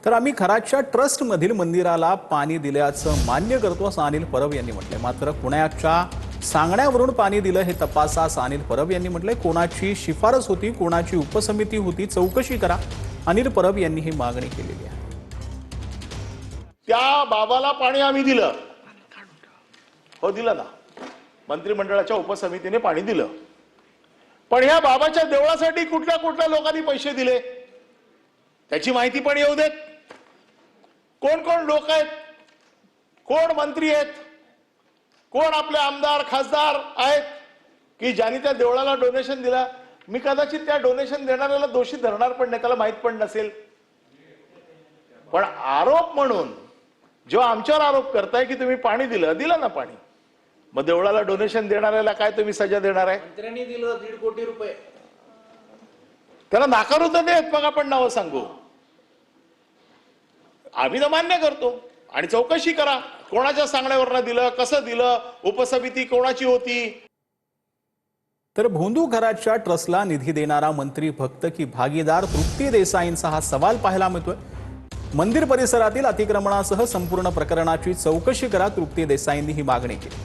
तर आम्ही खराडच्या ट्रस्टमधील मंदिराला पाणी दिल्याचं मान्य करतो असं अनिल परब यांनी म्हटलंय। मात्र पुण्याच्या सांगण्यावरून पाणी दिलं हे तपासा असं अनिल परब यांनी म्हटलंय। कोणाची शिफारस होती, कोणाची उपसमिती होती, चौकशी करा, अनिल परब यांनी ही मागणी केलेली आहे। त्या बाबाला पाणी आम्ही दिलं, हो दिलं ना, मंत्रिमंडळाच्या उपसमितीने पाणी दिलं। पण ह्या बाबाच्या देवळासाठी कुठल्या कुठल्या लोकांनी पैसे दिले त्याची माहिती पण येऊ देत। कोण कोण लोक आहेत, कोण मंत्री आहेत, कोण आपले आमदार खासदार आहेत की ज्यांनी त्या देवळाला डोनेशन दिला। मी कदाचित त्या डोनेशन देणाऱ्याला दोषी धरणार पण नाही, त्याला माहित पण नसेल। पण आरोप म्हणून जेव्हा आमच्यावर आरोप करताय की तुम्ही पाणी दिलं ना पाणी, मग देवळाला डोनेशन देणाऱ्याला काय तुम्ही सजा देणार आहे? मंत्र्यांनी दिलं 1.5 कोटी रुपये, त्याला नाकारू तर देत, मग आपण नावं सांगू। आम्ही तर मान्य करतो आणि चौकशी करा, कोणाच्या सांगण्यावरनं दिलं, कसं दिलं, उपसमिती कोणाची होती। तर भोंदू खराडच्या ट्रस्टला निधी देणारा मंत्री भक्त की भागीदार तृप्ती देसाईंचा हा सवाल पाहायला मिळतोय। मंदिर परिसरातील अतिक्रमणासह संपूर्ण प्रकरणाची चौकशी करा, तृप्ती देसाईंनी ही मागणी केली।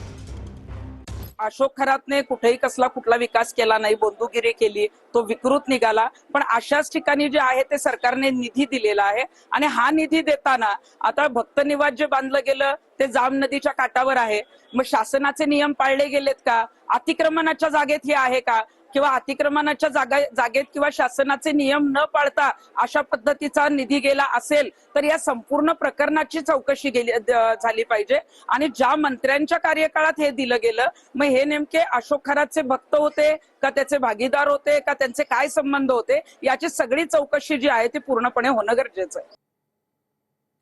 अशोक खरातने कुठेही कुठला विकास केला नाही, बंधुगिरी केली, तो विकृत निघाला। पण अशाच ठिकाणी जे आहे ते सरकारने निधी दिलेला आहे आणि हा निधी देताना आता भक्त निवास जे बांधलं गेलं ते जाम नदीच्या काठावर आहे। मग शासनाचे नियम पाळले गेलेत का? अतिक्रमणाच्या जागेत हे आहे का? किंवा अतिक्रमणाच्या जागेत किंवा शासनाचे नियम न पाळता अशा पद्धतीचा निधी गेला असेल तर या संपूर्ण प्रकरणाची चौकशी झाली पाहिजे। आणि ज्या मंत्र्यांच्या कार्यकाळात हे दिलं गेलं, मग हे नेमके अशोक खरातचे भक्त होते का, त्याचे भागीदार होते का, त्यांचे काय संबंध होते, याची सगळी चौकशी जी आहे ती पूर्णपणे होणं गरजेचं आहे।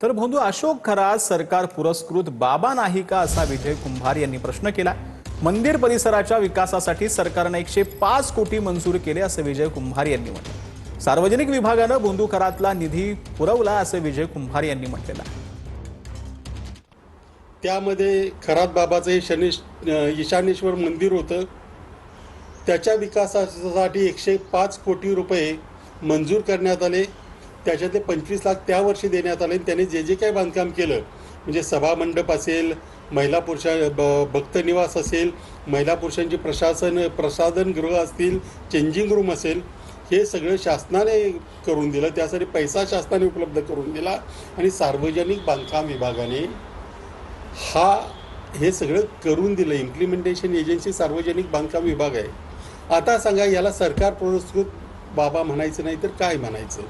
तर भोंदू अशोक खरात सरकार पुरस्कृत बाबा नाही का, असा विजय कुंभार यांनी प्रश्न केला। मंदिर परिसराच्या विकासासाठी सरकारने 105 कोटी मंजूर केले असं विजय कुंभार यांनी म्हटलं। सार्वजनिक विभागानं भोंदू खरातला निधी पुरवला असं विजय कुंभार यांनी म्हटलेलं आहे। त्यामध्ये खरात बाबाचं हे ईशानेश्वर मंदिर होतं, त्याच्या विकासासाठी 105 कोटी रुपये मंजूर करण्यात आले। त्याच्यातले 25 लाख त्या वर्षी देण्यात आले। त्याने जे जे काही बांधकाम केलं, म्हणजे सभामंडप असेल, महिला पुरुष भक्त निवास असेल, महिला पुरुषांची प्रसाधन गृह असतील, चेंजिंग रूम असेल, हे सगळं शासनाने करून दिलं। त्यासाठी पैसा शासनाने उपलब्ध करून दिला आणि सार्वजनिक बांधकाम विभागाने हे सगळं करून दिलं। इम्प्लिमेंटेशन एजन्सी सार्वजनिक बांधकाम विभाग आहे। आता सांगा, याला सरकार पुरस्कृत बाबा म्हणायचं नाही तर काय म्हणायचं?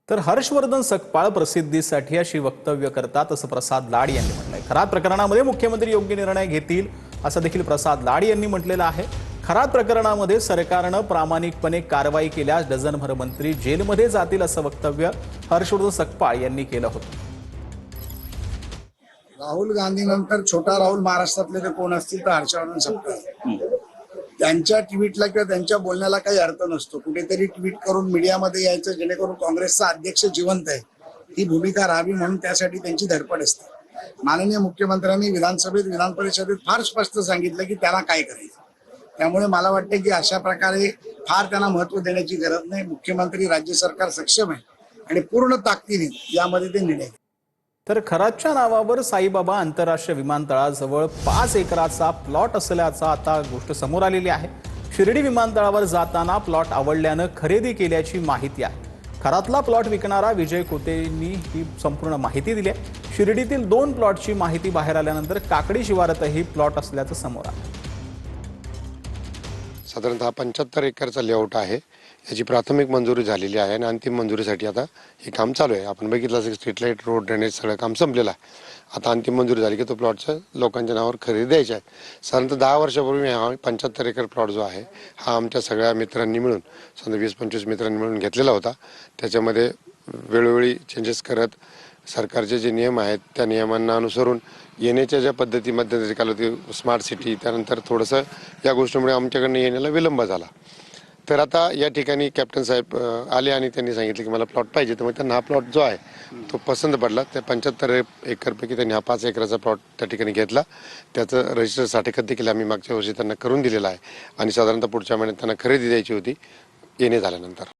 तर हर्षवर्धन सकपाळ प्रसिद्धीसाठी अशी वक्तव्य करतात असं प्रसाद लाड यांनी म्हटलंय। खरात प्रकरणामध्ये मुख्यमंत्री योग्य निर्णय घेतील असं देखील प्रसाद लाड यांनी म्हटलेलं आहे। खरात प्रकरणामध्ये सरकारनं प्रामाणिकपणे कारवाई केल्यास डझनभर मंत्री जेलमध्ये जातील असं वक्तव्य हर्षवर्धन सकपाळ यांनी केलं होतं। राहुल गांधी नंतर छोटा राहुल महाराष्ट्रातले ते कोण असतील तर हर्षवर्धन सकपाळ। त्यांच्या ट्विटला किंवा त्यांच्या बोलण्याला काही अर्थ नसतो। कुठेतरी ट्विट करून मीडियामध्ये यायचं जेणेकरून काँग्रेसचा अध्यक्ष जिवंत आहे ही भूमिका राहावी म्हणून त्यासाठी त्यांची धडपड असते। माननीय मुख्यमंत्र्यांनी विधानसभेत विधान परिषदेत फार स्पष्ट सांगितलं की त्याला काय करायचं। त्यामुळे मला वाटतं की अशा प्रकारे फार त्यांना महत्व देण्याची गरज नाही। मुख्यमंत्री, राज्य सरकार सक्षम आहे आणि पूर्ण ताकदीने यामध्ये ते निर्णय। तर खरातच्या नावावर साईबाबा आंतरराष्ट्रीय विमानतळाजवळ 5 एकराचा प्लॉट असल्याचा आता गोष्ट समोर आलेली आहे। शिर्डी विमानतळावर जाताना प्लॉट आवडल्यानं खरेदी केल्याची माहिती आहे। खरातला प्लॉट विकणारा विजय कोतेंनी ही संपूर्ण माहिती दिली आहे। शिर्डीतील 2 प्लॉटची माहिती बाहेर आल्यानंतर काकडी शिवारातही प्लॉट असल्याचं समोर आलं। साधारणतः 75 एकरचा लेआउट आहे। याची प्राथमिक मंजुरी झालेली आहे आणि अंतिम मंजुरीसाठी आता हे काम चालू आहे। आपण बघितलं असेल स्ट्रीट लाईट, रोड, ड्रेनेज सगळं काम संपलेलं आहे। आता अंतिम मंजुरी झाली की तो प्लॉटचं लोकांच्या नावावर खरेदी द्यायची आहे। साधारणतः 10 वर्षापूर्वी हा 75 एकर प्लॉट जो आहे हा आमच्या सगळ्या मित्रांनी मिळून, समजा 20-25 मित्रांनी मिळून घेतलेला होता। त्याच्यामध्ये वेळोवेळी चेंजेस करत सरकारचे जे नियम आहेत त्या नियमांना अनुसरून येण्याच्या ज्या पद्धतीमध्ये कालावधी, स्मार्ट सिटी, त्यानंतर थोडंसं या गोष्टीमुळे आमच्याकडनं येण्याला विलंब झाला। तर आता या ठिकाणी कॅप्टन साहेब आले आणि त्यांनी सांगितले की मला प्लॉट पाहिजे। तर मग त्यांना हा प्लॉट जो आहे तो पसंत पडला। त्या 75 एकरपैकी त्यांनी हा 5 एकराचा प्लॉट त्या ठिकाणी घेतला। त्याचं रजिस्टर साठेखत देखील आम्ही मागच्या वर्षी त्यांना करून दिलेला आहे आणि साधारणतः पुढच्या महिन्यात त्यांना खरेदी द्यायची होती येणे झाल्यानंतर।